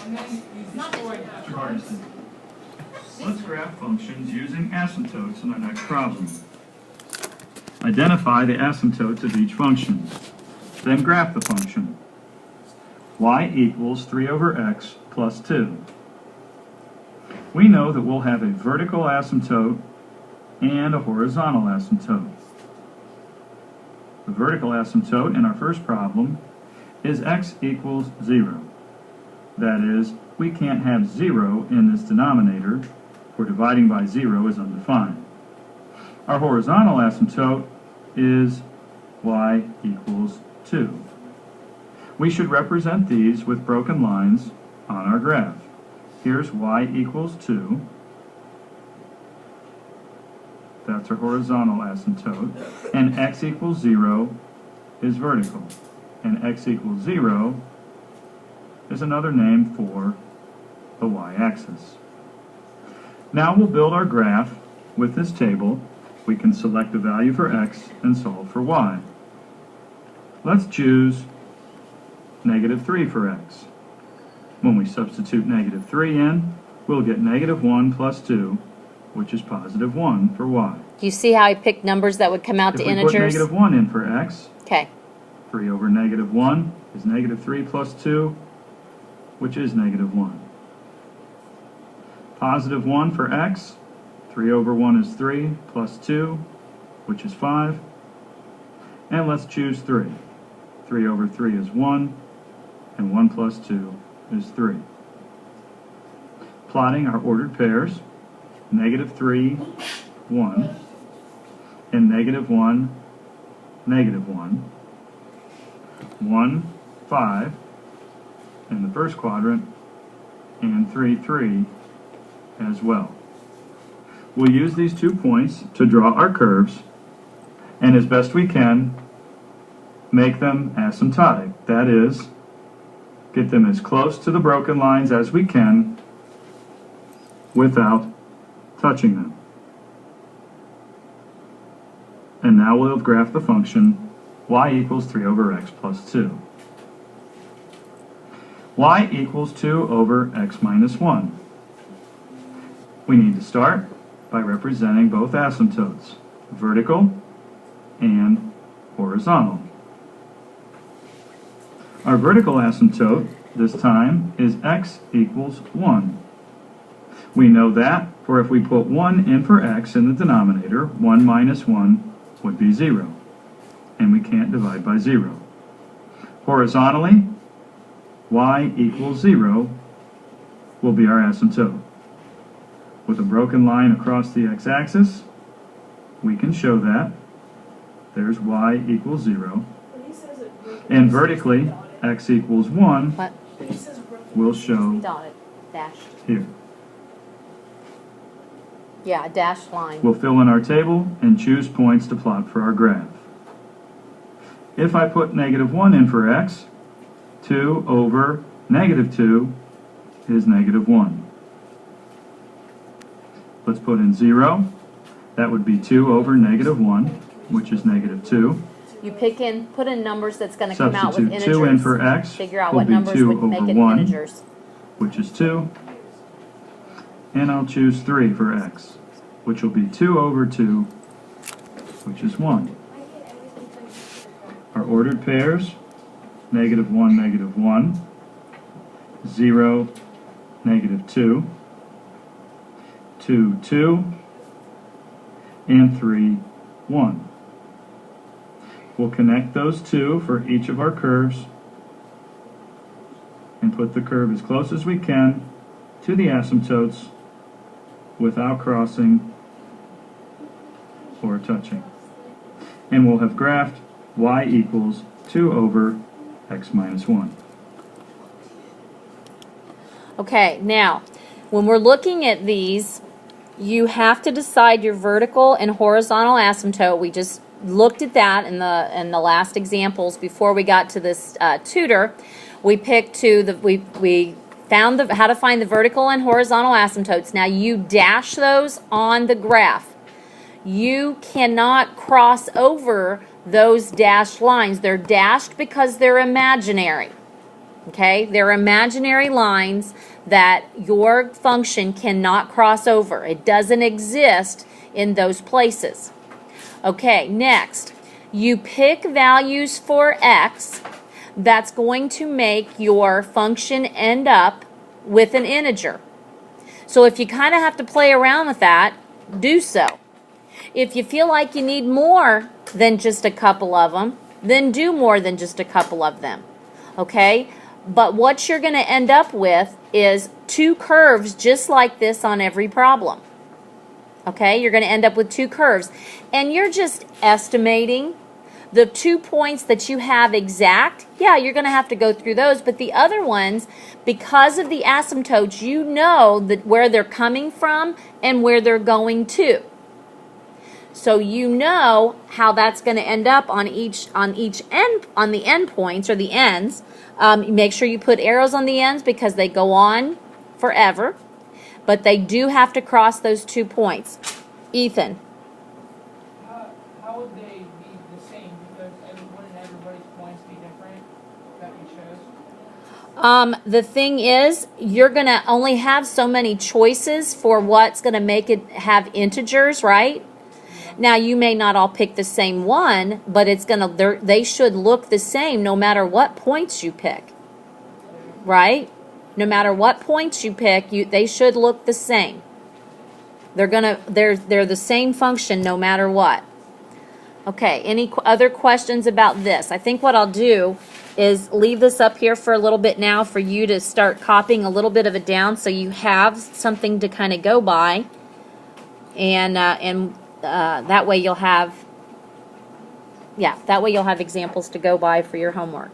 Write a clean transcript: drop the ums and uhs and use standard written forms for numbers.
Mr. Hardison, let's graph functions using asymptotes in our next problem. Identify the asymptotes of each function. Then graph the function. Y equals 3 over x plus 2. We know that we'll have a vertical asymptote and a horizontal asymptote. The vertical asymptote in our first problem is x equals 0. That is, we can't have 0 in this denominator, for dividing by 0 is undefined. Our horizontal asymptote is y equals 2. We should represent these with broken lines on our graph. Here's y equals 2. That's our horizontal asymptote. And x equals 0 is vertical. And x equals 0 is another name for the y-axis. Now we'll build our graph with this table. We can select a value for x and solve for y. Let's choose -3 for x. When we substitute -3 in, we'll get -1 plus 2, which is +1 for y. Do you see how I picked numbers that would come out to integers? If we put -1 in for x, Okay. 3 over -1 is -3 plus 2, which is -1. +1 for x, 3 over 1 is 3, plus 2, which is 5. And let's choose 3. 3 over 3 is 1, and 1 plus 2 is 3. Plotting our ordered pairs, -3, 1, and -1, -1, 1, 5 in the first quadrant, and 3, 3 as well. We'll use these 2 points to draw our curves, and as best we can, make them asymptotic. That is, get them as close to the broken lines as we can without touching them. And now we'll graph the function y equals 3 over x plus 2. Y equals 2 over x minus 1. We need to start by representing both asymptotes, vertical and horizontal. Our vertical asymptote this time is x equals 1. We know that, for if we put 1 in for x in the denominator, 1 minus 1 would be 0, and we can't divide by 0. Horizontally, y equals 0 will be our asymptote. With a broken line across the x-axis, we can show that. There's y equals 0. And vertically, x equals 1 What? will show Dotted. Dashed. here. Yeah, a dashed line. We'll fill in our table and choose points to plot for our graph. If I put -1 in for x, 2 over -2 is -1. Let's put in 0. That would be 2 over -1, which is -2. You put in numbers that's going to come out with Substitute integers. 2 in for x Figure out will what be numbers 2 would make over it 1, integers. which is 2. And I'll choose 3 for x, which will be 2 over 2, which is 1. Our ordered pairs, -1, -1, 0, -2, 2, 2, and 3, 1. We'll connect those 2 for each of our curves and put the curve as close as we can to the asymptotes without crossing or touching. And we'll have graphed y equals 2 over x minus 1. Okay, now, when we're looking at these, you have to decide your vertical and horizontal asymptote. We just looked at that in the last examples before we got to this tutor. We picked we found how to find the vertical and horizontal asymptotes. Now you dash those on the graph. You cannot cross over those dashed lines. They're dashed because they're imaginary. Okay, they're imaginary lines that your function cannot cross over. It doesn't exist in those places. Okay, next, you pick values for x that's going to make your function end up with an integer. So if you kind of have to play around with that, do so. If you feel like you need more than just a couple of them, then do more than just a couple of them. Okay? But what you're going to end up with is two curves just like this on every problem. Okay? You're going to end up with two curves. And you're just estimating the 2 points that you have exact. Yeah, you're going to have to go through those. But the other ones, because of the asymptotes, you know that where they're coming from and where they're going to. So you know how that's going to end up on each end, on the end points or the ends. Make sure you put arrows on the ends because they go on forever, but they do have to cross those 2 points. Ethan. How would they be the same? Because wouldn't everybody's points be different that you chose? The thing is, you're going to only have so many choices for what's going to make it have integers, right? Now, you may not all pick the same one, but it's gonna. They should look the same no matter what points you pick, right? No matter what points you pick, they should look the same. They're the same function no matter what. Okay. Any other questions about this? I think what I'll do is leave this up here for a little bit now for you to start copying a little bit of it down so you have something to kind of go by, and that way you'll have examples to go by for your homework.